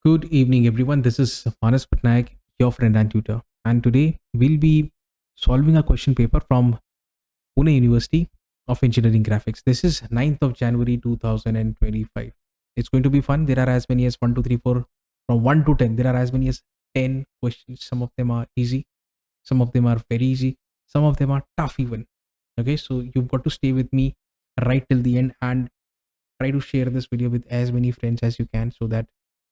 Good evening, everyone. This is Patnaik, your friend and tutor. And today we'll be solving a question paper from Pune University of Engineering Graphics. This is 9th of January 2025. It's going to be fun. There are as many as 1, 2, 3, 4, from 1 to 10. There are as many as 10 questions. Some of them are easy, some of them are very easy, some of them are tough, even. Okay, so you've got to stay with me right till the end and try to share this video with as many friends as you can so that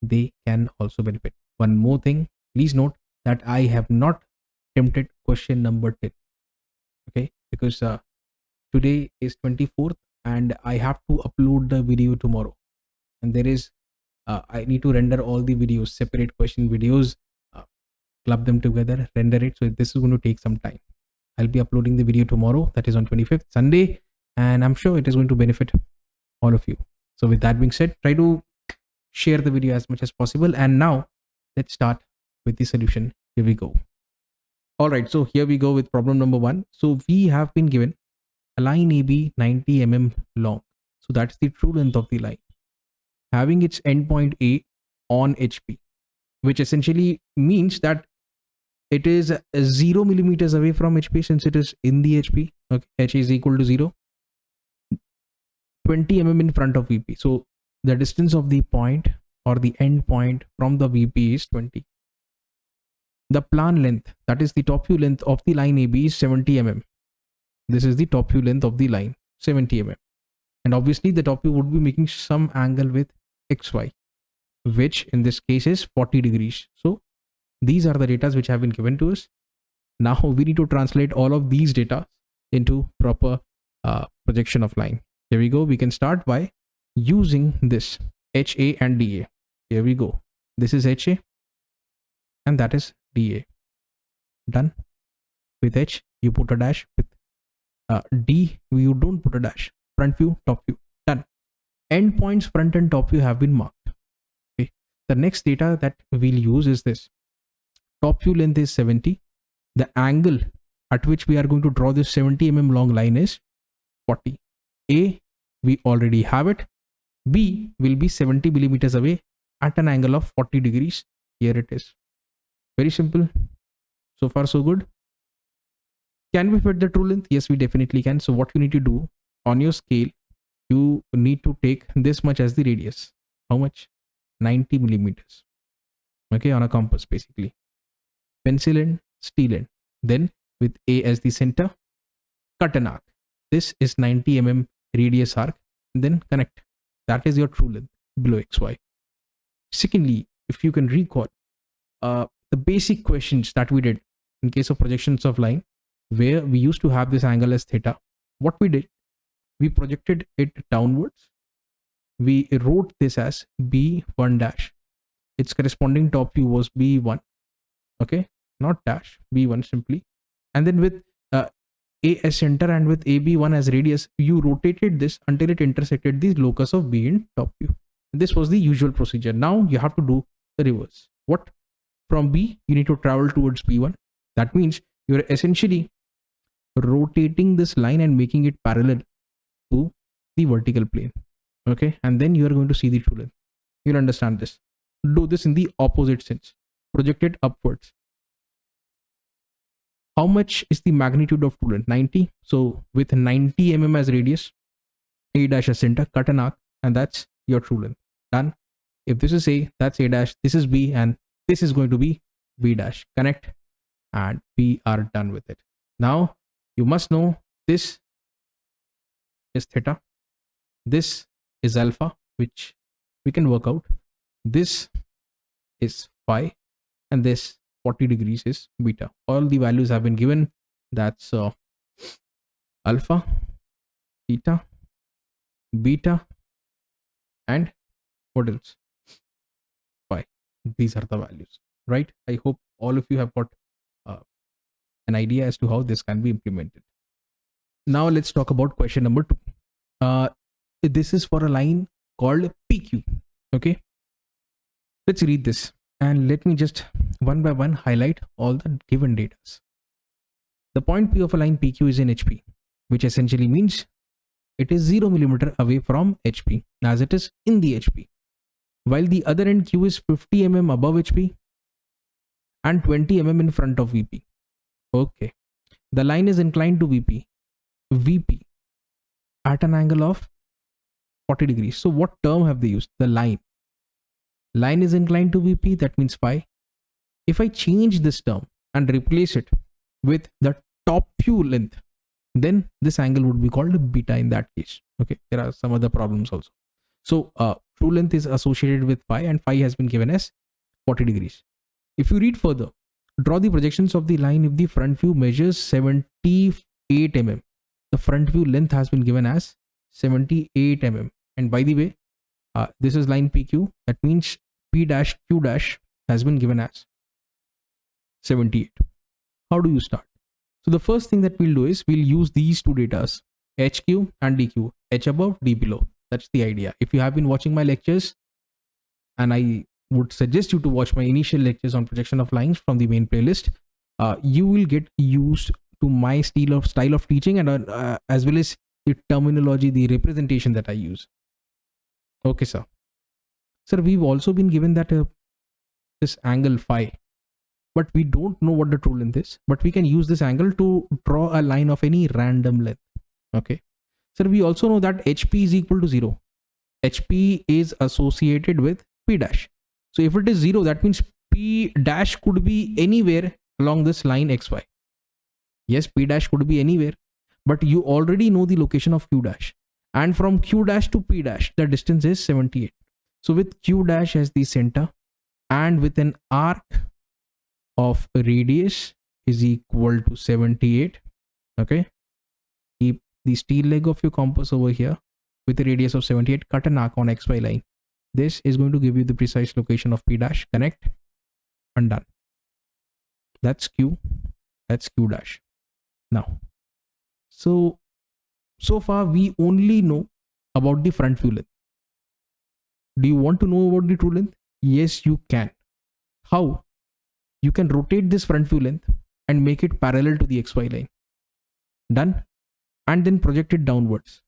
they can also benefit. One more thing, please note that I have not attempted question number 10. Okay, because today is 24th and I have to upload the video tomorrow, and there is I need to render all the videos, separate question videos, uh, club them together, render it. So this is going to take some time. I'll be uploading the video tomorrow, that is on 25th, Sunday, and I'm sure it is going to benefit all of you. So with that being said, try to share the video as much as possible. And now let's start with the solution. Here we go. All right, so here we go with problem number 1. So we have been given a line AB 90 mm long. So that's the true length of the line, having its endpoint A on HP, which essentially means that it is 0 millimeters away from HP, since it is in the HP. Okay, H is equal to 0. 20 mm in front of VP. So the distance of the point or the end point from the VP is 20. The plan length, that is the top view length of the line AB, is 70 mm. This is the top view length of the line, 70 mm. And obviously the top view would be making some angle with XY, which in this case is 40 degrees. So these are the data which have been given to us. Now we need to translate all of these data into proper projection of line. Here we go. We can start by using this HA and DA. Here we go. This is HA and that is DA. Done. With H you put a dash, with D you don't put a dash. Front view, top view. Done. Endpoints front and top view have been marked. Okay. The next data that we'll use is this. Top view length is 70. The angle at which we are going to draw this 70 mm long line is 40. A, we already have it. B will be 70 millimeters away at an angle of 40 degrees. Here it is. Very simple. So far so good. Can we fit the true length? Yes, we definitely can. So what you need to do on your scale, you need to take this much as the radius. How much? 90 millimeters. Okay, on a compass basically. Pencil end, steel end. Then with A as the center, cut an arc. This is 90 mm radius arc, and then connect. That is your true length below XY. Secondly, if you can recall the basic questions that we did in case of projections of line, where we used to have this angle as theta, what we did, we projected it downwards. We wrote this as B1 dash. Its corresponding top view was B1. Okay, not dash, B1 simply. And then with A as center and with AB1 as radius, you rotated this until it intersected the locus of B in top view. This was the usual procedure. Now you have to do the reverse. What? From B, you need to travel towards B1. That means you're essentially rotating this line and making it parallel to the vertical plane. Okay, and then you are going to see the true length. You'll understand this. Do this in the opposite sense. Project it upwards. How much is the magnitude of true length? 90. So with 90 mm as radius, A dash as center, cut an arc, and that's your true length. Done. If this is A, that's A dash, this is B, and this is going to be B dash. Connect, and we are done with it. Now you must know this is theta, this is alpha, which we can work out. This is phi, and this 40 degrees is beta. All the values have been given. That's alpha, theta, beta, and what else? Phi. These are the values, right? I hope all of you have got an idea as to how this can be implemented. Now let's talk about question number 2. This is for a line called PQ. Okay, let's read this. And let me just one by one highlight all the given data. The point P of a line PQ is in HP, which essentially means it is 0 millimeter away from HP, as it is in the HP. while the other end Q is 50 mm above HP and 20 mm in front of VP. Okay. The line is inclined to VP at an angle of 40 degrees. So what term have they used? The line. Line is inclined to VP, that means phi. If I change this term and replace it with the top view length, then this angle would be called beta in that case. Okay, there are some other problems also. So true length is associated with phi, and phi has been given as 40 degrees. If you read further, draw the projections of the line if the front view measures 78 mm. The front view length has been given as 78 mm. And by the way, this is line PQ. That means P dash Q dash has been given as 78. How do you start? So the first thing that we'll do is we'll use these two datas, HQ and DQ, H above, D below. That's the idea. If you have been watching my lectures, and I would suggest you to watch my initial lectures on projection of lines from the main playlist, you will get used to my style of teaching, and as well as the terminology, the representation that I use. Okay, sir. Sir, we've also been given that this angle phi, but we don't know what the true length is, but we can use this angle to draw a line of any random length. Okay. Sir, we also know that HP is equal to 0. HP is associated with P dash. So if it is 0, that means P dash could be anywhere along this line XY. Yes, P dash could be anywhere, but you already know the location of Q dash. And from Q dash to P dash, the distance is 78. So with Q dash as the center and with an arc of radius is equal to 78. Okay. Keep the steel leg of your compass over here with a radius of 78, cut an arc on XY line. This is going to give you the precise location of P dash. Connect and done. That's Q. That's Q dash. Now, so far we only know about the front view length. Do you want to know about the true length? Yes, you can. How? You can rotate this front view length and make it parallel to the XY line. Done. And then project it downwards.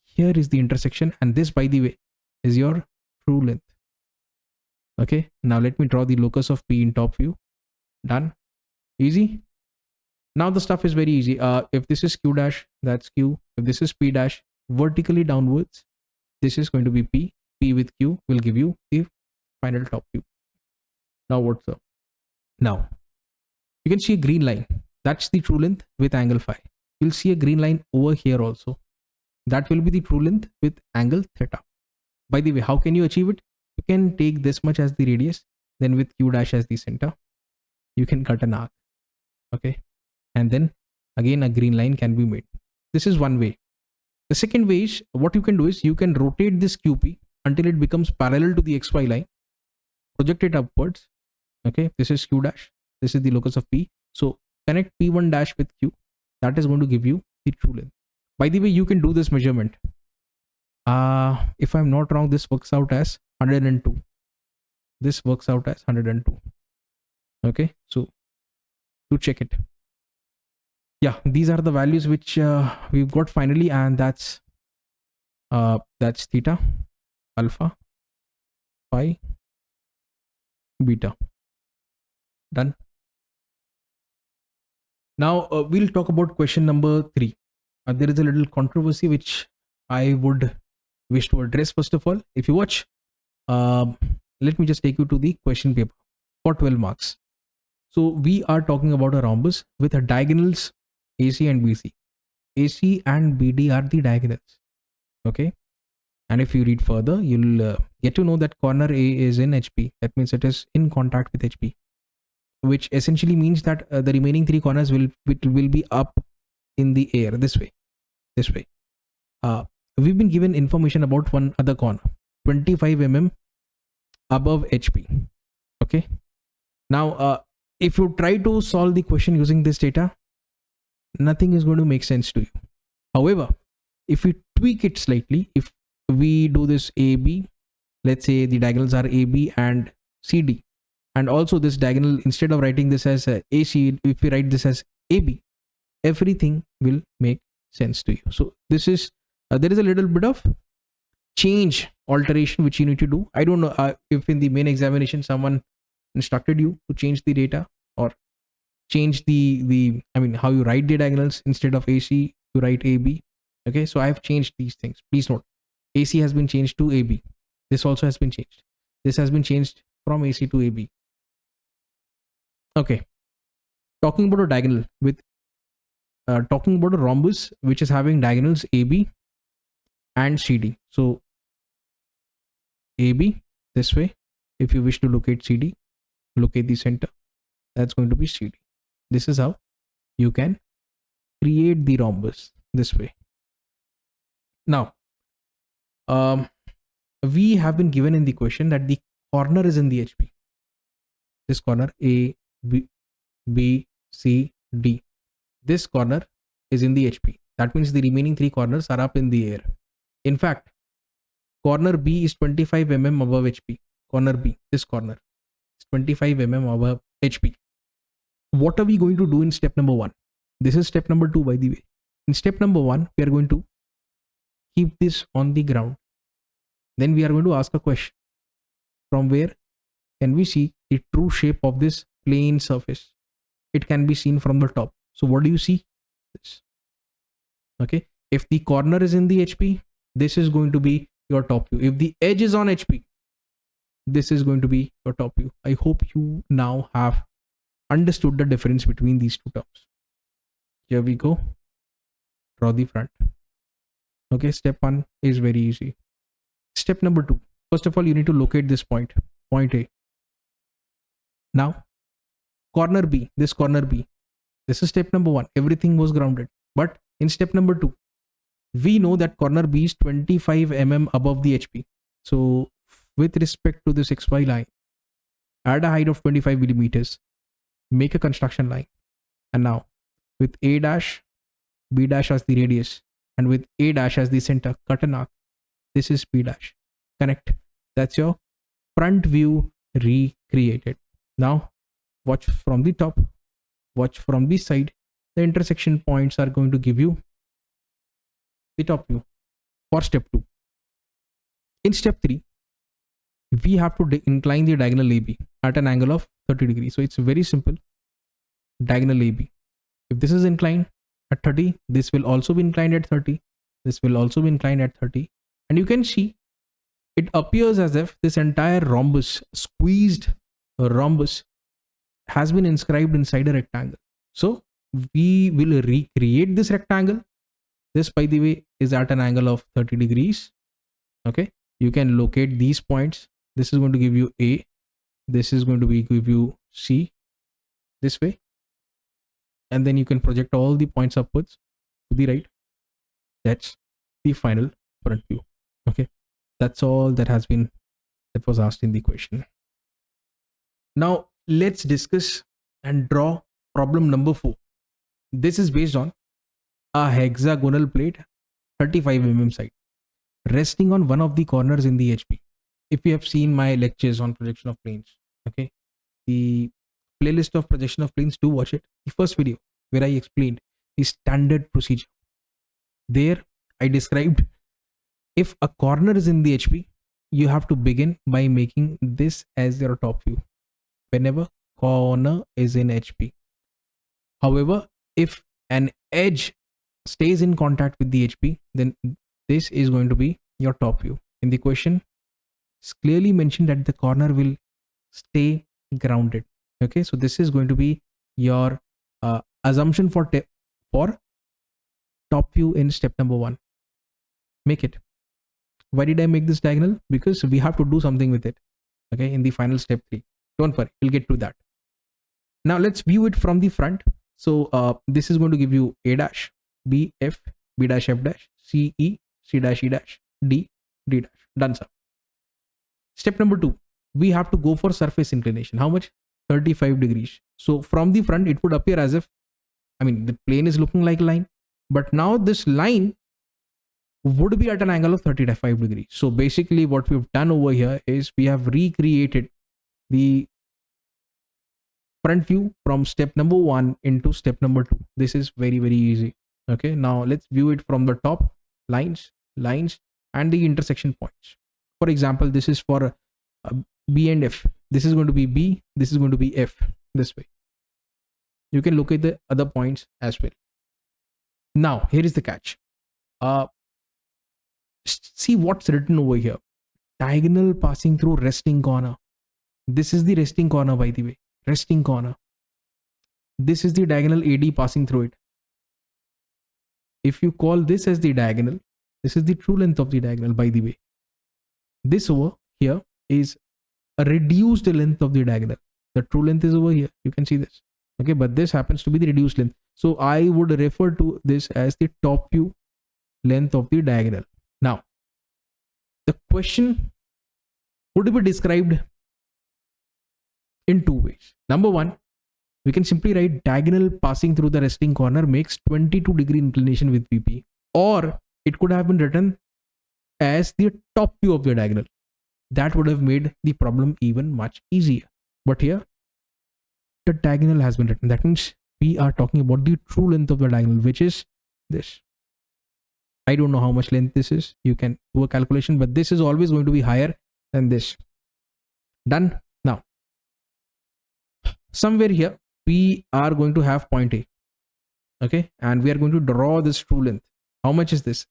Here is the intersection, and this, by the way, is your true length. Okay, now let me draw the locus of P in top view. Done. Easy. Now the stuff is very easy. If this is Q dash, that's Q. If this is P dash, vertically downwards, this is going to be P. P with Q will give you the final top view. Now what's up? Now you can see a green line. That's the true length with angle phi. You'll see a green line over here also. That will be the true length with angle theta. By the way, how can you achieve it? You can take this much as the radius, then with Q dash as the center, you can cut an arc. Okay. And then again a green line can be made. This is one way. The second way is, what you can do is you can rotate this QP until it becomes parallel to the XY line, project it upwards. Okay, this is Q dash, this is the locus of P. So connect P1 dash with Q. That is going to give you the true length. By the way, you can do this measurement. If I'm not wrong, this works out as 102. This works out as 102. Okay, so to check it. Yeah, these are the values which we've got finally, and that's theta, alpha, phi, beta. Done. Now we'll talk about question number 3. There is a little controversy which I would wish to address. First of all, if you watch, let me just take you to the question paper for 12 marks. So we are talking about a rhombus with a diagonals AC and BC. AC and BD are the diagonals. Okay. And if you read further, you'll get to know that corner A is in HP. That means it is in contact with HP, which essentially means that the remaining 3 corners will be up in the air this way. We've been given information about one other corner, 25 mm above HP. Okay. Now, if you try to solve the question using this data, nothing is going to make sense to you. However, if we tweak it slightly, if we do this AB, let's say the diagonals are AB and CD, and also this diagonal, instead of writing this as AC, if we write this as AB, everything will make sense to you. So this is there is a little bit of change alteration which you need to do. I don't know if in the main examination someone instructed you to change the data or change the I mean how you write the diagonals. Instead of AC you write AB. Okay, so I have changed these things. Please note, AC has been changed to AB. This also has been changed. This has been changed from AC to AB. Okay, talking about a diagonal with talking about a rhombus which is having diagonals AB and CD. So AB this way. If you wish to locate CD, locate the center. That's going to be CD. This is how you can create the rhombus this way. Now, we have been given in the question that the corner is in the HP. This corner A, B, C, D. This corner is in the HP. That means the remaining three corners are up in the air. In fact, corner B is 25 mm above HP. Corner B, this corner is 25 mm above HP. What are we going to do in step number 1? This is step number 2, by the way. In step number 1, we are going to keep this on the ground. Then we are going to ask a question. From where can we see the true shape of this plane surface? It can be seen from the top. So what do you see? This. Okay. If the corner is in the HP, this is going to be your top view. If the edge is on HP, this is going to be your top view. I hope you now have understood the difference between these two terms. Here we go. Draw the front. Okay, step 1 is very easy. Step number 2. First of all, you need to locate this point, point A. Now, corner B, this corner B. This is step number 1. Everything was grounded. But in step number 2, we know that corner B is 25 mm above the HP. So, with respect to this XY line, add a height of 25 millimeters. Make a construction line. And now, with A dash, B dash as the radius, and with A dash as the center, cut an arc. This is B dash. Connect. That's your front view recreated. Now, watch from the top. Watch from the side. The intersection points are going to give you the top view for step 2. In step 3, we have to incline the diagonal AB at an angle of 30 degrees. So it's very simple. Diagonal AB. If this is inclined at 30, this will also be inclined at 30. This will also be inclined at 30. And you can see it appears as if this entire rhombus, squeezed rhombus, has been inscribed inside a rectangle. So we will recreate this rectangle. This, by the way, is at an angle of 30 degrees. Okay. You can locate these points. This is going to give you A. This is going to give you C this way. And then you can project all the points upwards to the right. That's the final front view. Okay. That's all that was asked in the question. Now let's discuss and draw problem number 4. This is based on a hexagonal plate, 35 mm side, resting on one of the corners in the HP. If you have seen my lectures on projection of planes, okay, the playlist of projection of planes, do watch it. The first video where I explained the standard procedure. There I described if a corner is in the HP, you have to begin by making this as your top view whenever corner is in HP. However, if an edge stays in contact with the HP, then this is going to be your top view. In the question, it's clearly mentioned that the corner will stay grounded. Okay, so this is going to be your assumption for top view in step number 1. Make it. Why did I make this diagonal? Because we have to do something with it. Okay, in the final step 3. Don't worry, we'll get to that. Now let's view it from the front. So this is going to give you A dash, B, F, B dash, F dash, C, E, C dash, E dash, D, D dash. Done, sir. Step number 2, we have to go for surface inclination. How much? 35 degrees. So from the front, it would appear as if, I mean, the plane is looking like a line, but now this line would be at an angle of 35 degrees. So basically what we've done over here is we have recreated the front view from step number 1 into step number 2. This is very, very easy. Okay, now let's view it from the top. Lines, and the intersection points. For example, this is for B and F. This is going to be B, this is going to be F, this way. You can locate the other points as well. Now, here is the catch. See what's written over here. Diagonal passing through resting corner. This is the resting corner, by the way. Resting corner. This is the diagonal AD passing through it. If you call this as the diagonal, this is the true length of the diagonal, by the way. This over here is a reduced length of the diagonal. The true length is over here. You can see this. Okay, but this happens to be the reduced length. So I would refer to this as the top view length of the diagonal. Now, the question would be described in two ways. Number one, we can simply write diagonal passing through the resting corner makes 22-degree inclination with VP. Or it could have been written as the top view of the diagonal. That would have made the problem even much easier. But here, the diagonal has been written. That means we are talking about the true length of the diagonal, which is this. I don't know how much length this is. You can do a calculation, but this is always going to be higher than this. Done. Now, somewhere here, we are going to have point A. Okay. And we are going to draw this true length. How much is this?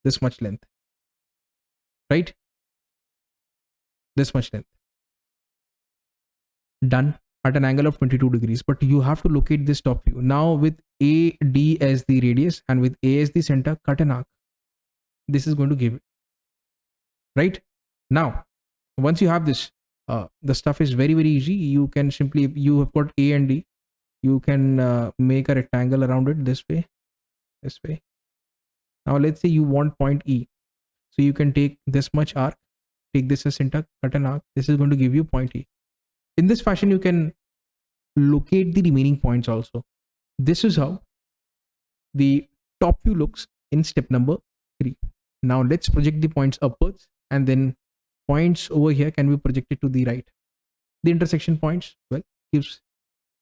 This much length. Right? This much length. Done. At an angle of 22 degrees, but you have to locate this top view. Now with AD as the radius and with A as the center, cut an arc. This is going to give it. Right? Now, once you have this, the stuff is very, very easy. You can simply, you have got A and D. You can make a rectangle around it this way, this way. Now let's say you want point E. So you can take this much arc, take this as center, cut an arc. This is going to give you point E. In this fashion, you can locate the remaining points also. This is how the top view looks in step number 3. Now let's project the points upwards, and then points over here can be projected to the right. The intersection points, well, gives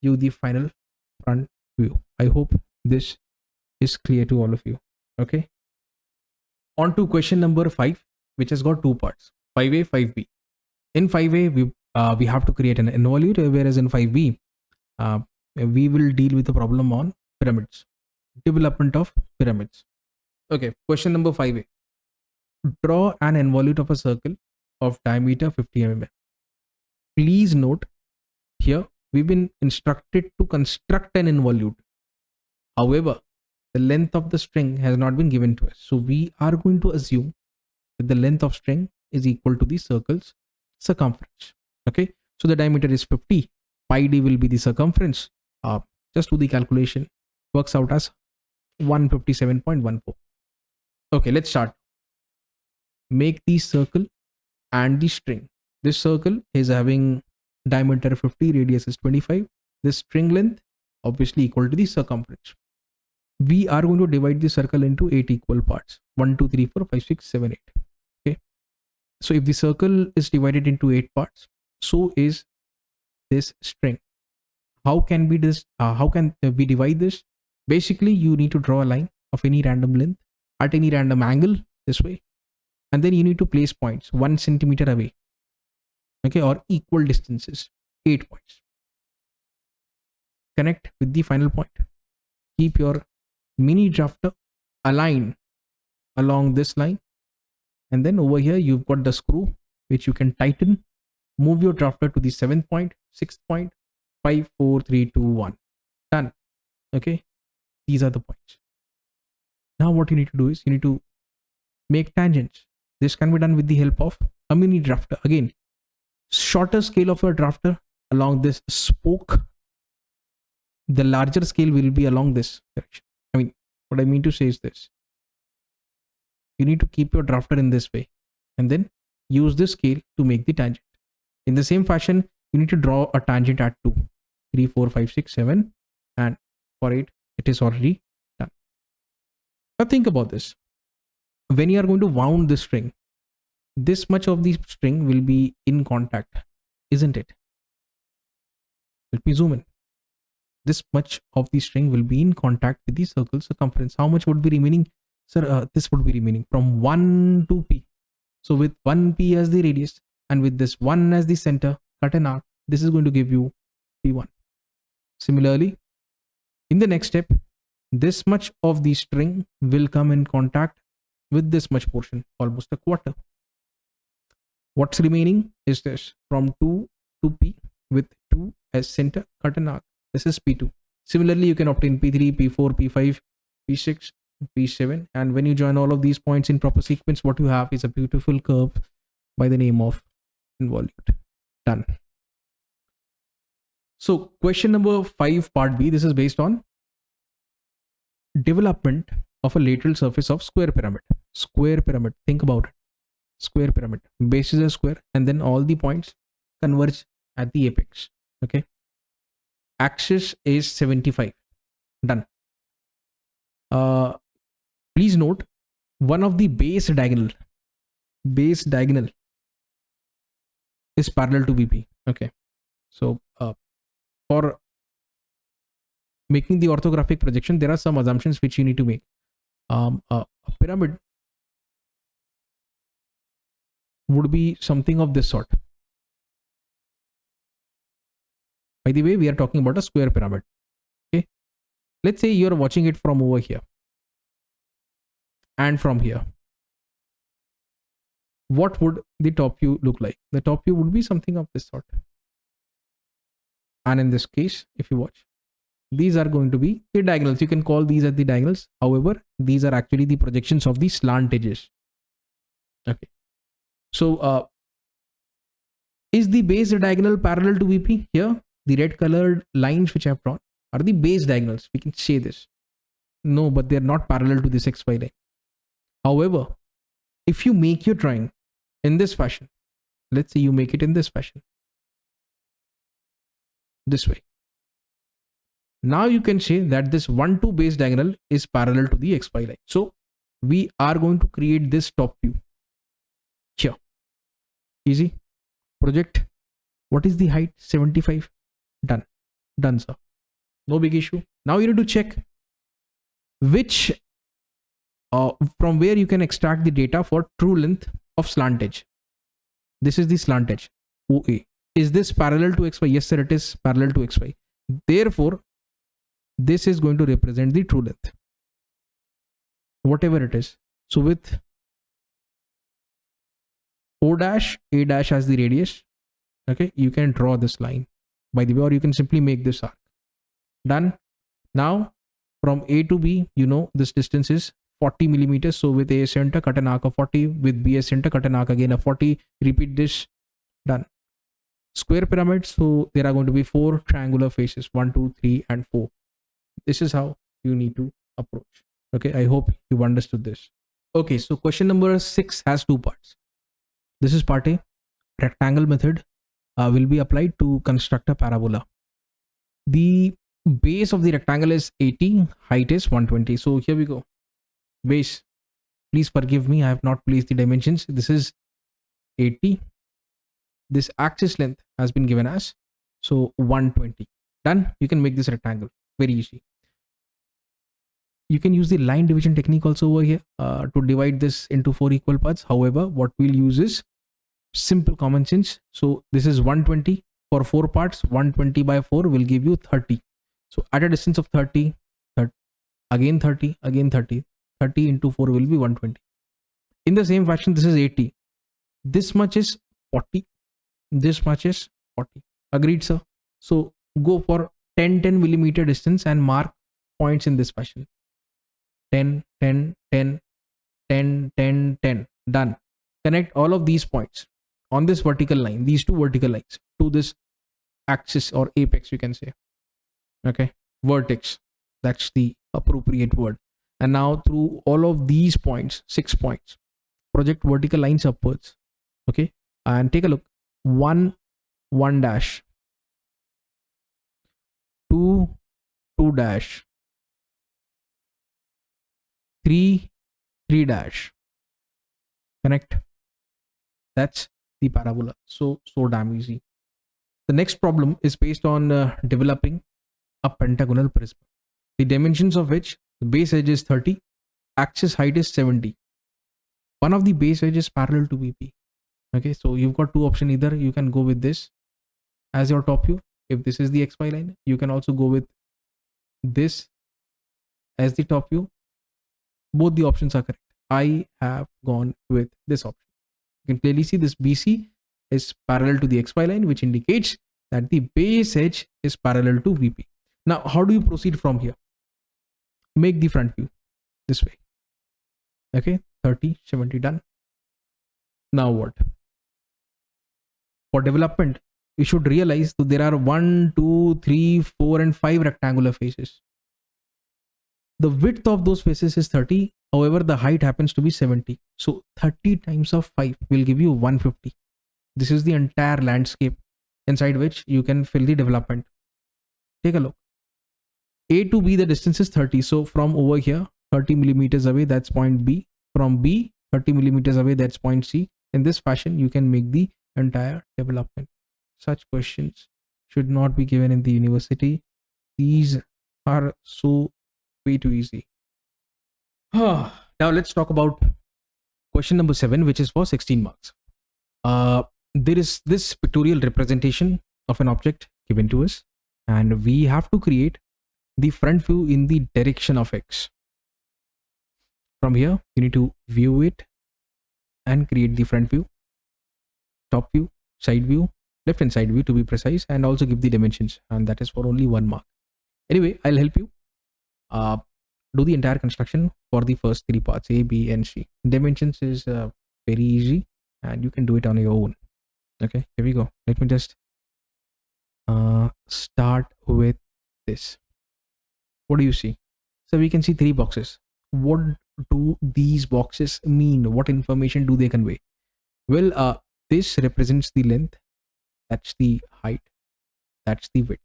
you the final front view. I hope this is clear to all of you. Okay. On to question number 5, which has got two parts, 5A, 5B. In 5A, we have to create an involute, whereas in 5B, we will deal with the problem on pyramids, development of pyramids. Okay, question number 5A. Draw an involute of a circle of diameter 50 mm. Please note here, we've been instructed to construct an involute. However, the length of the string has not been given to us. So we are going to assume that the length of string is equal to the circle's circumference. Okay, so the diameter is 50. Pi d will be the circumference. Just do the calculation. Works out as 157.14. Okay, let's start. Make the circle and the string. This circle is having diameter 50, radius is 25. This string length obviously equal to the circumference. We are going to divide the circle into 8 equal parts. 1, 2, 3, 4, 5, 6, 7, 8. Okay. So if the circle is divided into 8 parts, so is this string. How can we divide this? Basically, you need to draw a line of any random length at any random angle this way, and then you need to place points 1 centimeter away. Okay, or equal distances, 8 points. Connect with the final point. Keep your mini drafter aligned along this line, and then over here you've got the screw which you can tighten. Move your drafter to the 7th point, 6th point, 5, 4, 3, 2, 1. Done. Okay, these are the points. Now what you need to do is you need to make tangents. This can be done with the help of a mini drafter. Again, shorter scale of your drafter along this spoke. The larger scale will be along this direction. I mean, what I mean to say is this. You need to keep your drafter in this way and then use this scale to make the tangent. In the same fashion, you need to draw a tangent at 2, 3, 4, 5, 6, 7, and for 8, it is already done. Now think about this. When you are going to wound this string, this much of the string will be in contact, isn't it? Let me zoom in. This much of the string will be in contact with the circle circumference. How much would be remaining? Sir, this would be remaining from 1 to P. So with 1P as the radius and with this 1 as the center, cut an arc. This is going to give you P1. Similarly, in the next step, this much of the string will come in contact with this much portion, almost a quarter. What's remaining is this from 2 to P with 2 as center, cut an arc. This is P2. Similarly, you can obtain P3, P4, P5, P6, P7. And when you join all of these points in proper sequence, what you have is a beautiful curve by the name of involute. Done. So question number 5, part B, this is based on development of a lateral surface of square pyramid. Square pyramid, think about it. Square pyramid, base is a square and then all the points converge at the apex. Okay. Axis is 75. Done. Please note, one of the base diagonal is parallel to VP. Okay. So for making the orthographic projection, there are some assumptions which you need to make. A pyramid would be something of this sort. By the way, we are talking about a square pyramid. Okay. Let's say you're watching it from over here and from here. What would the top view look like? The top view would be something of this sort. And in this case, if you watch, these are going to be the diagonals. You can call these as the diagonals. However, these are actually the projections of the slant edges. Okay. So is the base diagonal parallel to VP? Here, the red colored lines which I have drawn are the base diagonals. We can say this. No, but they are not parallel to this XY line. However, if you make your drawing in this fashion, let's say you make it in this fashion, this way. Now you can say that this 1, 2 base diagonal is parallel to the XY line. So we are going to create this top view here. Easy. Project. What is the height? 75. Done. Done, sir. No big issue. Now you need to check which from where you can extract the data for true length of slant edge. This is the slant edge OA. Is this parallel to XY? Yes, sir, it is parallel to XY. Therefore, this is going to represent the true length, whatever it is. So with O dash, A dash as the radius, okay, you can draw this line, by the way, or you can simply make this arc. Done. Now from A to B, you know this distance is 40 millimeters. So with A center, cut an arc of 40. With B center, cut an arc again of 40. Repeat this. Done. Square pyramid. So there are going to be 4 triangular faces, 1, 2, 3, and 4. This is how you need to approach. Okay, I hope you've understood this. Okay, so question number 6 has 2 parts. This is part A. Rectangle method will be applied to construct a parabola. The base of the rectangle is 80, height is 120. So here we go. Base, please forgive me, I have not placed the dimensions. This is 80. This axis length has been given as, so 120. Done. You can make this rectangle very easy. You can use the line division technique also over here to divide this into 4 equal parts. However, what we'll use is simple common sense. So this is 120 for 4 parts. 120 by 4 will give you 30. So at a distance of 30, again 30, again 30. 30 into 4 will be 120. In the same fashion, this is 80. This much is 40. This much is 40. Agreed, sir? So go for 10 millimeter distance and mark points in this fashion. 10, 10, 10, 10, 10, 10. Done. Connect all of these points on this vertical line, these 2 vertical lines, to this axis or apex, you can say. Okay. Vertex. That's the appropriate word. And now through all of these points, 6 points, project vertical lines upwards. Okay. And take a look. 1, 1 dash. 2, 2 dash. 3, 3 dash. Connect. That's the parabola. So damn easy. The next problem is based on developing a pentagonal prism, the dimensions of which the base edge is 30, axis height is 70. One of the base edge is parallel to VP. Okay, so you've got two options. Either you can go with this as your top view. If this is the XY line, you can also go with this as the top view. Both the options are correct. I have gone with this option. You can clearly see this BC is parallel to the XY line, which indicates that the base edge is parallel to VP. Now, how do you proceed from here? Make the front view this way. Okay, 30, 70 done. Now what? For development, you should realize that there are 1, 2, 3, 4, and 5 rectangular faces. The width of those faces is 30. However, the height happens to be 70. So 30 times of 5 will give you 150. This is the entire landscape inside which you can fill the development. Take a look. A to B, the distance is 30. So from over here, 30 millimeters away, that's point B. From B, 30 millimeters away, that's point C. In this fashion, you can make the entire development. Such questions should not be given in the university. These are so way too easy. Now let's talk about question number 7, which is for 16 marks. There is this pictorial representation of an object given to us, and we have to create the front view in the direction of X. From here, you need to view it and create the front view, top view, side view, left and side view to be precise, and also give the dimensions, and that is for only 1 mark. Anyway, I'll help you. Do the entire construction for the first 3 parts, A, B, and C. Dimensions is very easy, and you can do it on your own. Okay, here we go. Let me just start with this. What do you see? So we can see 3 boxes. What do these boxes mean? What information do they convey? Well, this represents the length, that's the height, that's the width.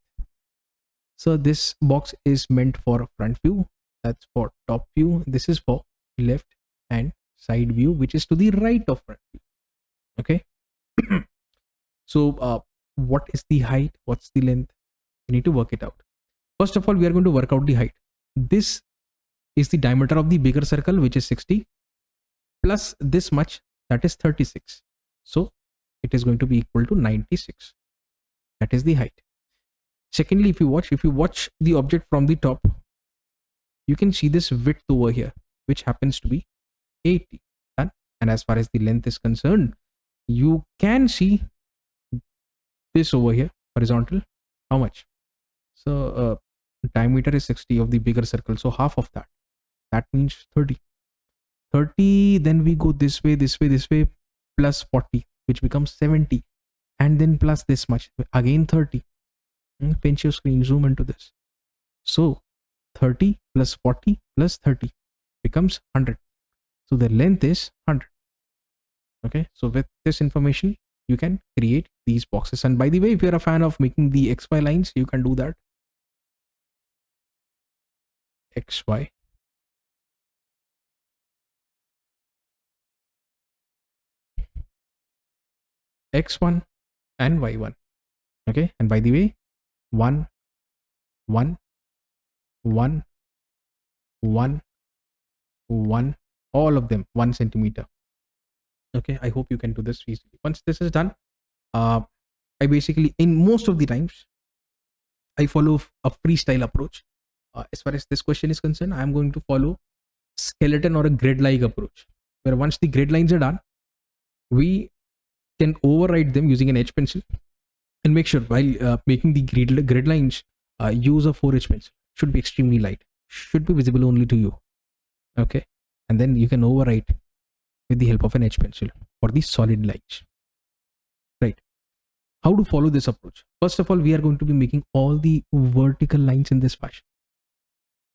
So this box is meant for front view, that's for top view, this is for left and side view, which is to the right of front view. Okay. So what is the height, what's the length? You need to work it out. First of all, we are going to work out the height. This is the diameter of the bigger circle, which is 60, plus this much, that is 36. So it is going to be equal to 96. That is the height. Secondly, if you watch the object from the top, you can see this width over here, which happens to be 80. Done. And as far as the length is concerned, you can see this over here, horizontal. How much? So diameter is 60 of the bigger circle, so half of that. That means 30. 30, then we go this way, this way, this way, plus 40, which becomes 70. And then plus this much, again 30. Pinch your screen, zoom into this. So 30 plus 40 plus 30 becomes 100. So the length is 100. Okay, so with this information, you can create these boxes. And by the way, if you're a fan of making the XY lines, you can do that. XY. X1 and Y1. Okay, and by the way, 1, 1, 1, 1, 1, all of them 1 centimeter. Okay, I hope you can do this easily. Once this is done, I basically, in most of the times, I follow a freestyle approach. As far as this question is concerned, I'm going to follow skeleton or a grid-like approach, where once the grid lines are done, we can override them using an H pencil, and make sure while making the grid lines, use a 4H pencil. Should be extremely light, should be visible only to you. Okay, and then you can overwrite with the help of an H pencil for the solid lines. Right. How to follow this approach? First of all, we are going to be making all the vertical lines in this fashion.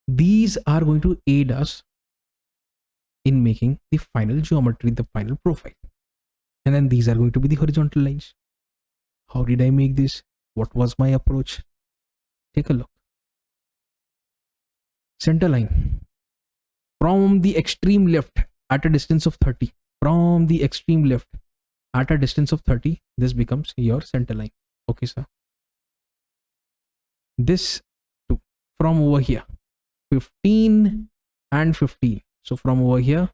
These are going to aid us in making the final geometry, the final profile. And then these are going to be the horizontal lines. How did I make this? What was my approach? Take a look. Center line. From the extreme left at a distance of 30. From the extreme left at a distance of 30. This becomes your center line. Okay, sir. This too. From over here. 15 and 15. So from over here,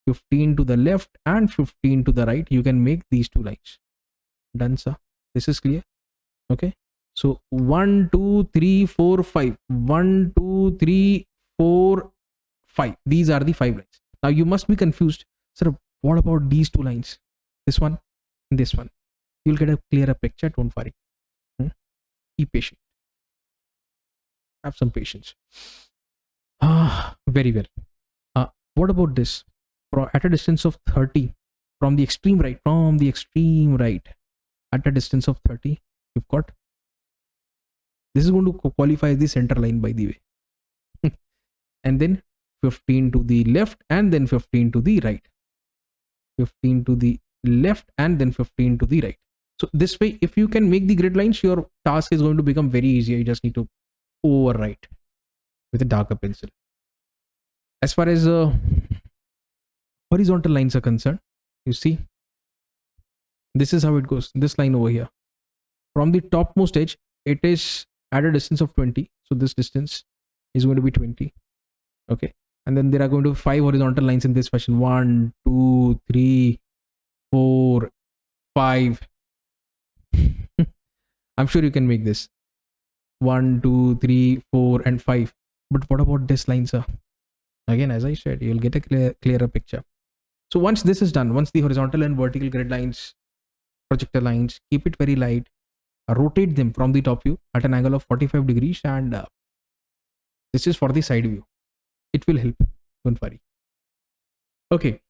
15 to the left and 15 to the right, you can make these two lines. Done, sir. This is clear. Okay. So 1, 2, 3, 4, 5. 1, 2, 3, 4, 5. These are the 5 lines. Now you must be confused. Sir, what about these two lines? This one and this one. You'll get a clearer picture. Don't worry. Be patient. Have some patience. Very well. What about this? At a distance of 30 from the extreme right, at a distance of 30, you've got, this is going to qualify as the center line, by the way. And then 15 to the left and then 15 to the right. 15 to the left and then 15 to the right. So this way, if you can make the grid lines, your task is going to become very easy. You just need to overwrite with a darker pencil. As far as horizontal lines are concerned, you see, this is how it goes. This line over here, from the topmost edge, it is at a distance of 20. So this distance is going to be 20. Okay. And then there are going to be 5 horizontal lines in this fashion. 1, 2, 3, 4, 5. I'm sure you can make this. 1, 2, 3, 4, and 5. But what about this line, sir? Again, as I said, you'll get a clearer picture. So once this is done, once the horizontal and vertical grid lines, projector lines, keep it very light, rotate them from the top view at an angle of 45 degrees, and this is for the side view. It will help. Don't worry. Okay.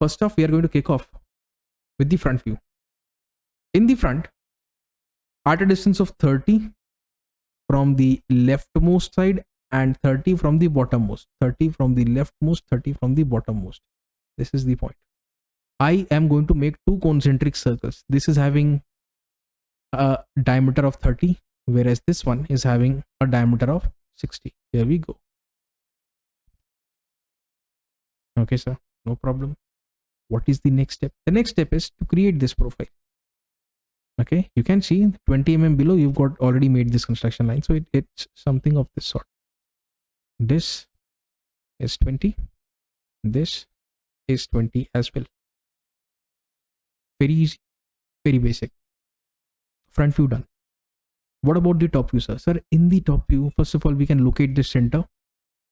First off, we are going to kick off with the front view. In the front, at a distance of 30 from the leftmost side and 30 from the bottommost. 30 from the leftmost, 30 from the bottommost. This is the point. I am going to make 2 concentric circles. This is having a diameter of 30, whereas this one is having a diameter of 60. Here we go. Okay, sir, no problem. What is the next step? The next step is to create this profile. Okay, you can see 20 mm below, you've got already made this construction line. So it's something of this sort. This is 20. This is 20 as well. Very easy, very basic. Front view done. What about the top view, sir? Sir, in the top view, first of all, we can locate this center.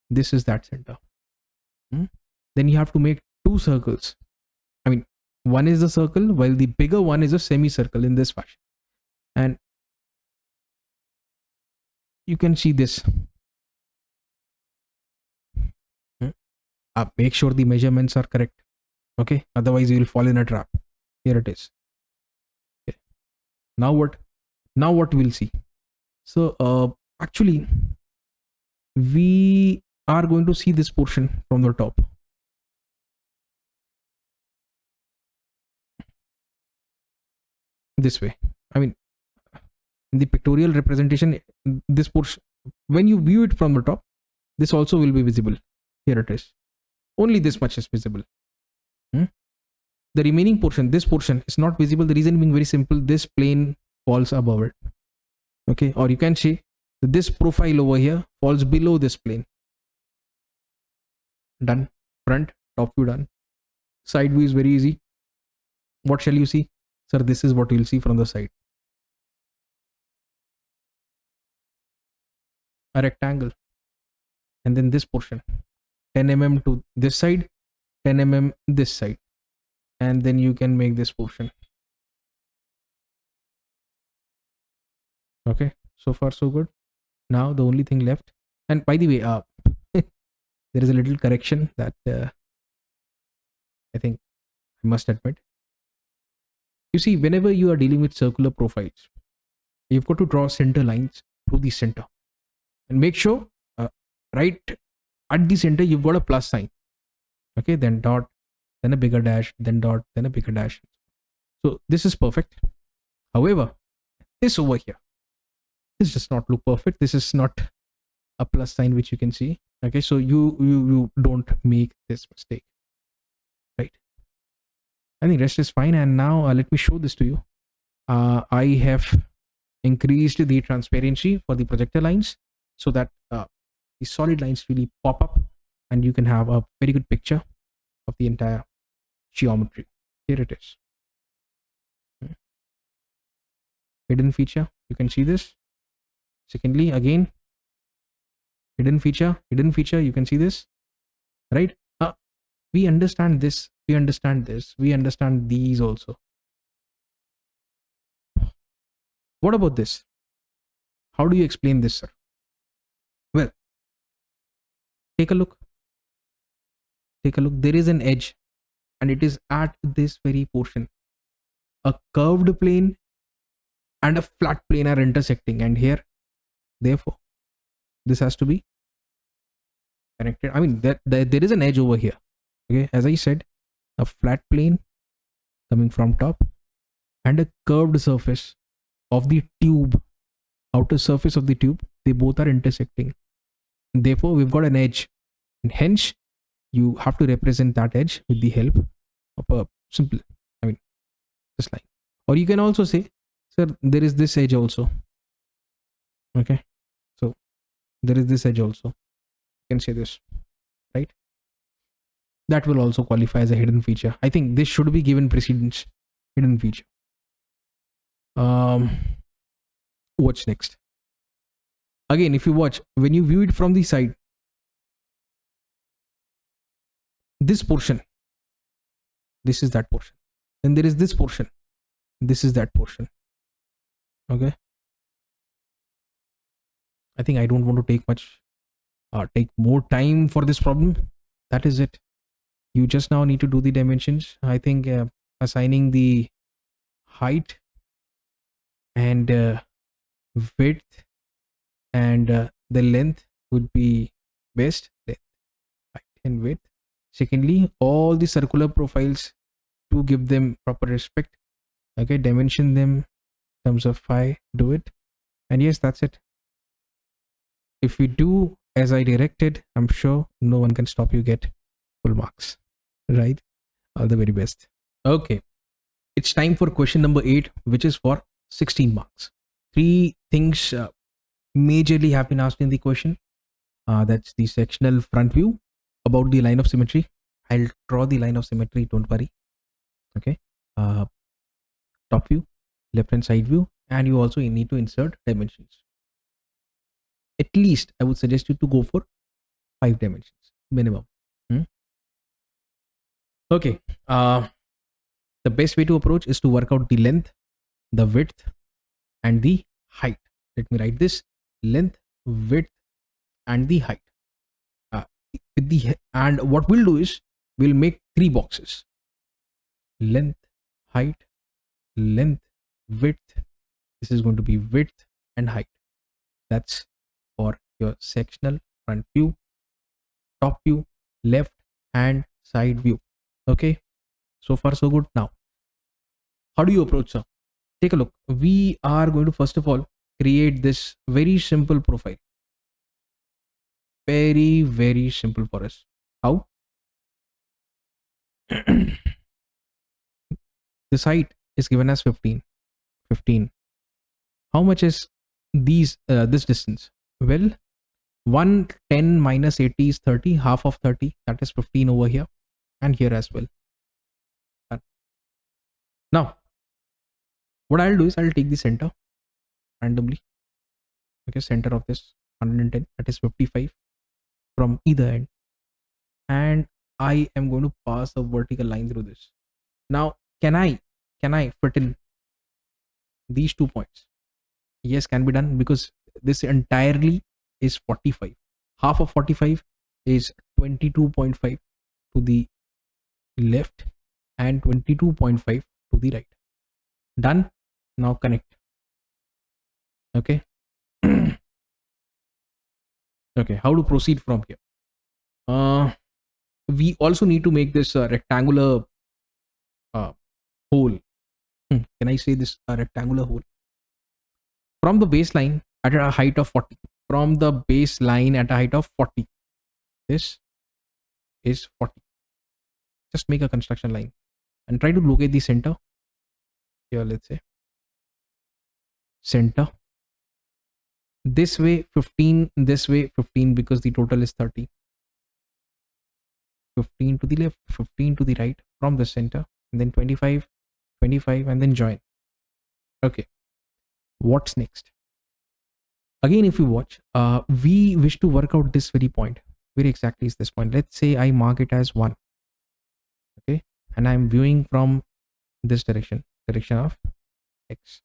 This is that center. Then you have to make 2 circles. I mean, one is the circle, while the bigger one is a semicircle in this fashion. And you can see this. Make sure the measurements are correct. Okay, otherwise you will fall in a trap. Here it is. Okay. Now what? Now what we'll see. So actually, we are going to see this portion from the top. This way. I mean, in the pictorial representation, this portion, when you view it from the top, this also will be visible. Here it is. Only this much is visible. The remaining portion, this portion is not visible. The reason being very simple. This plane falls above it. Okay, or you can say this profile over here falls below this plane. Done. Front, top view done. Side view is very easy. What shall you see? Sir, this is what you'll see from the side. A rectangle. And then this portion. 10 mm to this side, 10 mm this side. And then you can make this portion. Okay, so far so good. Now the only thing left, and by the way, there is a little correction that I think I must admit. You see, whenever you are dealing with circular profiles, you've got to draw center lines through the center, and make sure right at the center you've got a plus sign. Okay, then dot, then a bigger dash, then dot, then a bigger dash. So this is perfect. However, this over here, this does not look perfect. This is not a plus sign which you can see. Okay, so you don't make this mistake, right? I think rest is fine. And now let me show this to you. I have increased the transparency for the projector lines so that the solid lines really pop up and you can have a very good picture of the entire geometry. Here it is. Hidden feature, you can see this. Secondly, again, hidden feature, you can see this, right? We understand this, we understand this, we understand these also. What about this? How do you explain this, sir? Well, take a look. Take a look. There is an edge, and it is at this very portion. A curved plane and a flat plane are intersecting, and here, therefore, this has to be connected. I mean, there is an edge over here. Okay, as I said, a flat plane coming from top and a curved surface of the tube, outer surface of the tube, they both are intersecting. Therefore, we've got an edge, and hence you have to represent that edge with the help of a simple, I mean, this line. Or you can also say, sir, there is this edge also. Okay, so there is this edge also. You can say this, right? That will also qualify as a hidden feature. I think this should be given precedence. Hidden feature. What's next? Again, if you watch, when you view it from the side, this portion, this is that portion. Then there is this portion, this is that portion. Okay. I think I don't want to take more time for this problem. That is it. You just now need to do the dimensions. I think assigning the height and width and the length would be best. Length, height and width. Secondly, all the circular profiles, to give them proper respect. Okay, dimension them in terms of phi, do it. And yes, that's it. If you do as I directed, I'm sure no one can stop you get full marks, right? All the very best. Okay, it's time for question number 8, which is for 16 marks. 3 things majorly have been asked in the question. That's the sectional front view, about the line of symmetry. I'll draw the line of symmetry, don't worry. Okay, top view, left hand side view, and you also need to insert dimensions. At least I would suggest you to go for 5 dimensions minimum. Okay, the best way to approach is to work out the length, the width, and the height. Let me write this: length, width, and the height. And what we'll do is we'll make 3 boxes: length, height, length, width. This is going to be width and height. That's for your sectional front view, top view, left hand side view. Okay, so far so good. Now, how do you approach, sir? Take a look. We are going to first of all create this very simple profile. Very, very simple for us. How? This height is given as 15. How much is this distance? Well, 110 minus 80 is 30. Half of 30, that is 15 over here and here as well. Now, what I'll do is I'll take the center randomly. Okay, center of this 110, that is 55 from either end, and I am going to pass a vertical line through this. Now, can I fit in these 2 points? Yes, can be done, because this entirely is 45. Half of 45 is 22.5 to the left and 22.5 to the right. Done. Now connect. Okay. Okay, how to proceed from here? We also need to make this rectangular hole. Can I say this rectangular hole? From the baseline at a height of 40. From the baseline at a height of 40. This is 40. Just make a construction line and try to locate the center. Here, let's say center. This way 15, this way 15, because the total is 30. 15 to the left, 15 to the right from the center, and then 25, 25, and then join. Okay, what's next? Again, if you watch, we wish to work out this very point. Where exactly is this point? Let's say I mark it as 1. Okay, and I'm viewing from this direction of x.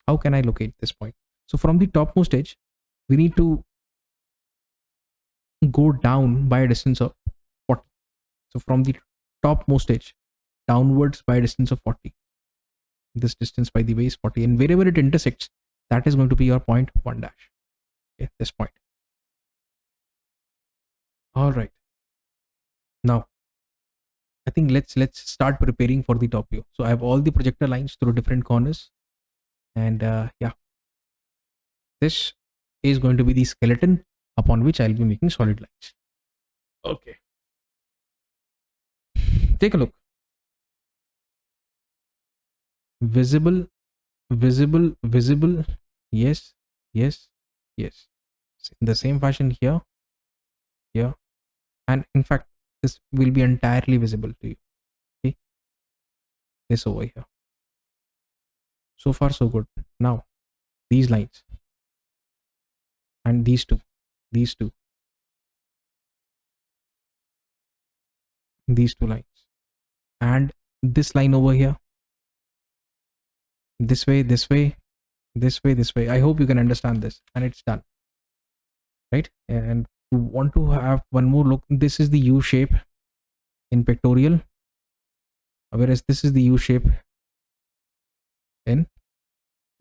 How can I locate this point? So from the topmost edge, we need to go down by a distance of 40. So from the topmost edge downwards by a distance of 40. This distance, by the way, is 40, and wherever it intersects, that is going to be your point 1 dash. Okay, this point. All right. Now, I think let's start preparing for the top view. So I have all the projector lines through different corners, and yeah, this is going to be the skeleton upon which I'll be making solid lines. Okay. Take a look. Visible, visible, visible. Yes, yes, yes. In the same fashion here, here, and in fact, this will be entirely visible to you. Okay, this over here. So far, so good. Now, these lines and these two, these two, these two lines, and this line over here. This way, this way, this way, this way. I hope you can understand this, and it's done, right? And you want to have one more look. This is the U shape in pictorial, whereas this is the U shape in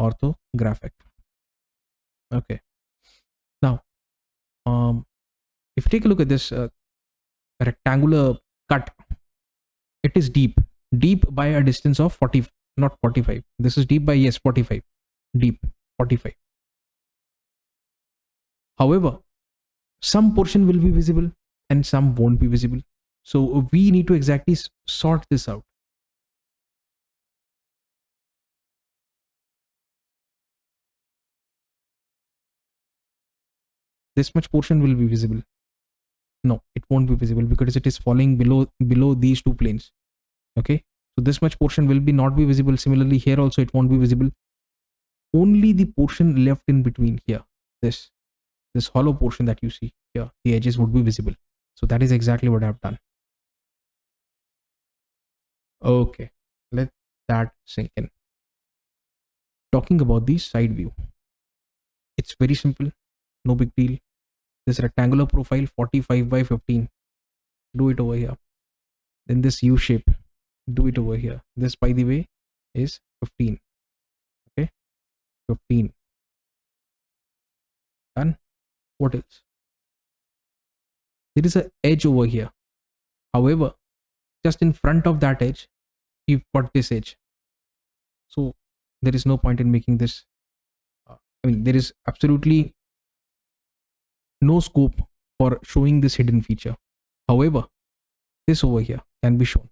orthographic. Okay. Now, if you take a look at this rectangular cut, it is deep by a distance of 40, not 45. This is deep by, yes, 45, deep 45. However, some portion will be visible and some won't be visible. So we need to exactly sort this out. This much portion will be visible. No, it won't be visible because it is falling below these two planes. Okay, so this much portion will be not be visible. Similarly, here also it won't be visible. Only the portion left in between here, this hollow portion that you see here, the edges would be visible. So that is exactly what I've done. Okay, let that sink in. Talking about the side view, it's very simple, no big deal. This rectangular profile 45 by 15, do it over here. Then this U shape, do it over here. This, by the way, is 15. Okay, 15. And what else? There is an edge over here. However, just in front of that edge, you've got this edge. So there is no point in making this. I mean, there is absolutely no scope for showing this hidden feature. However, this over here can be shown.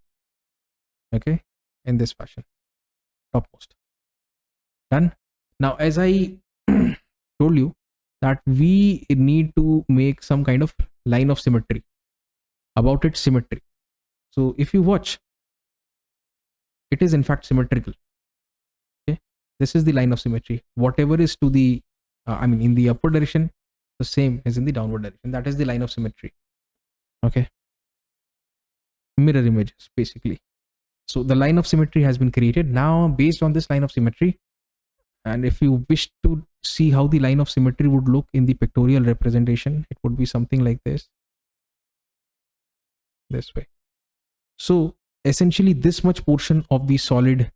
Okay, in this fashion, topmost. Done. Now, as I told you that we need to make some kind of line of symmetry about its symmetry. So if you watch, it is in fact symmetrical. Okay, this is the line of symmetry. Whatever is to the, I mean, in the upward direction, the same as in the downward direction. That is the line of symmetry. Okay, mirror images basically. So the line of symmetry has been created. Now, based on this line of symmetry, and if you wish to see how the line of symmetry would look in the pictorial representation, it would be something like this way. So essentially, this much portion of the solid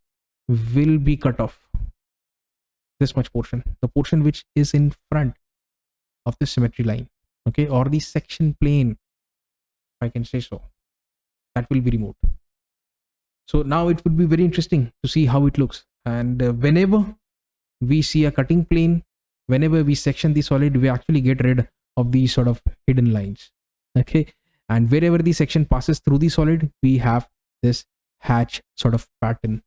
will be cut off. This much portion, the portion which is in front of the symmetry line, okay, or the section plane, if I can say so, that will be removed. So now it would be very interesting to see how it looks. And whenever we see a cutting plane, whenever we section the solid, we actually get rid of these sort of hidden lines. Okay, and wherever the section passes through the solid, we have this hatch sort of pattern,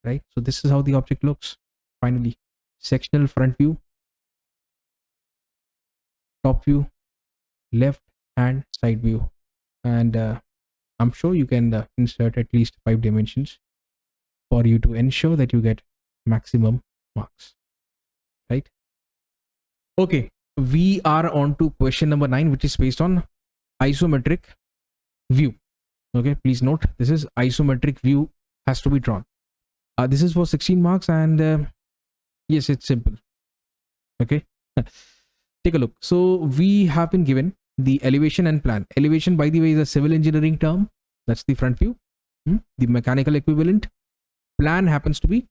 right? So this is how the object looks. Finally, sectional front view, top view, left and side view. and I'm sure you can insert at least 5 dimensions for you to ensure that you get maximum marks, right? Okay, we are on to question number 9, which is based on isometric view. Okay, please note this is isometric view has to be drawn. This is for 16 marks, and yes, it's simple. Okay, take a look. So we have been given the elevation and plan. Elevation, by the way, is a civil engineering term. That's the front view. The mechanical equivalent. Plan happens to be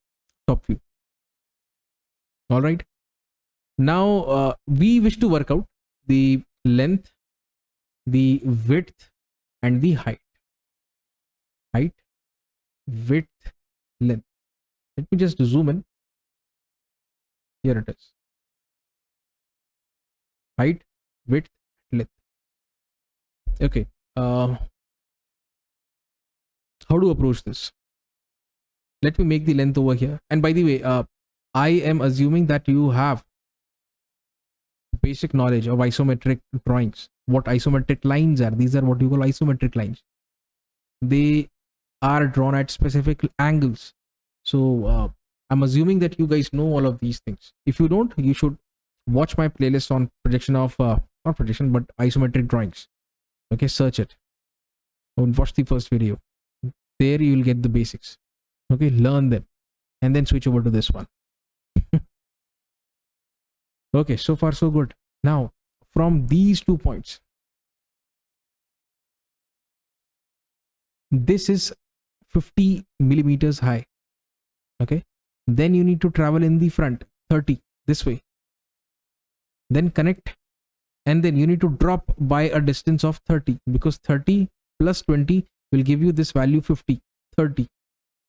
top view. All right. Now we wish to work out the length, the width, and the height. Height, width, length. Let me just zoom in. Here it is. Height, width, length. Okay. How to approach this? Let me make the length over here. And by the way, I am assuming that you have basic knowledge of isometric drawings. What isometric lines are? These are what you call isometric lines. They are drawn at specific angles. So I'm assuming that you guys know all of these things. If you don't, you should watch my playlist on projection of not projection but isometric drawings. Okay, search it. Watch the first video. There you will get the basics. Okay, learn them and then switch over to this one. Okay, so far so good. Now from these 2 points, this is 50 millimeters high. Okay, then you need to travel in the front 30 this way, then connect, and then you need to drop by a distance of 30, because 30 plus 20 will give you this value 50. 30,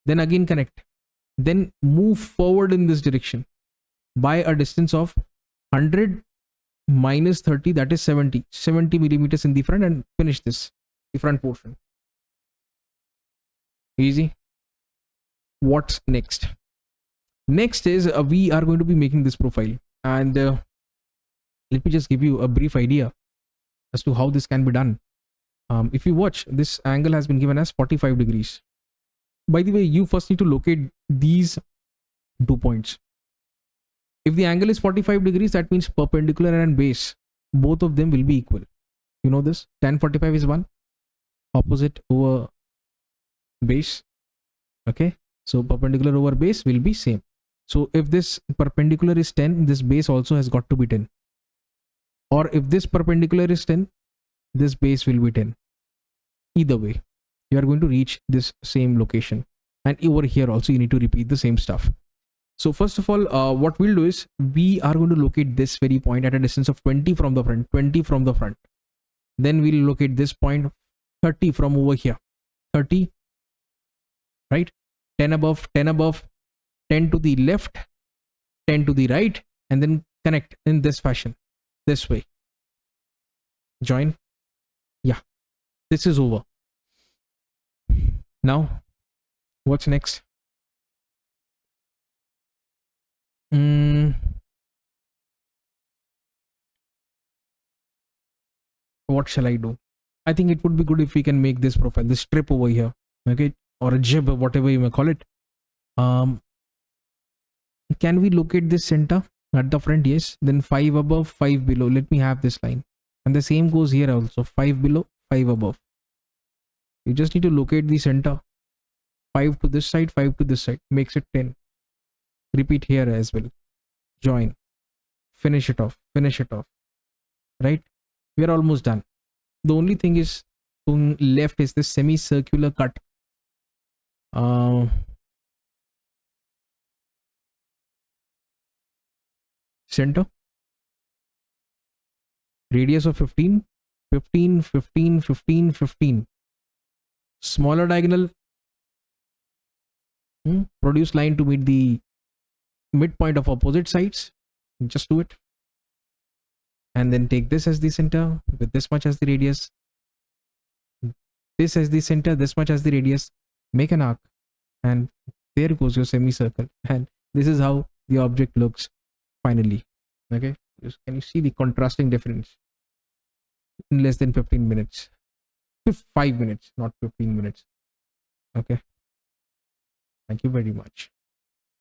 then again connect, then move forward in this direction by a distance of 100 minus 30, that is 70 millimeters in the front, and finish this, the front portion. Easy. What's next? Next is we are going to be making this profile, and let me just give you a brief idea as to how this can be done. If you watch, this angle has been given as 45 degrees. By the way, you first need to locate these 2 points. If the angle is 45 degrees, that means perpendicular and base, both of them will be equal. You know this, tan 45 is 1, opposite over base. Okay, so perpendicular over base will be same. So if this perpendicular is 10, this base also has got to be 10. Or if this perpendicular is 10, this base will be 10. Either way, you are going to reach this same location. And over here also you need to repeat the same stuff. So first of all, what we'll do is we are going to locate this very point at a distance of 20 from the front, 20 from the front. Then we'll locate this point 30 from over here, 30, right? 10 above, 10 above, 10 to the left, 10 to the right, and then connect in this fashion, this way. Join. Yeah, this is over. Now, what's next? What shall I do? I think it would be good if we can make this profile, this strip over here, okay, or a jib, or whatever you may call it. Can we locate this center at the front? Yes. Then 5 above, 5 below. Let me have this line, and the same goes here also. 5 below, 5 above. You just need to locate the center. 5 to this side, 5 to this side, makes it 10. Repeat here as well. Join. Finish it off. Finish it off. Right? We are almost done. The only thing is going left is this semicircular cut. Center. Radius of 15. 15, 15, 15, 15. Smaller diagonal. Produce line to meet the midpoint of opposite sides. Just do it. And then take this as the center with this much as the radius. This as the center, this much as the radius. Make an arc. And there goes your semicircle. And this is how the object looks finally. Okay. Can you see the contrasting difference in less than 15 minutes? 5 minutes, not 15 minutes. Okay. Thank you very much.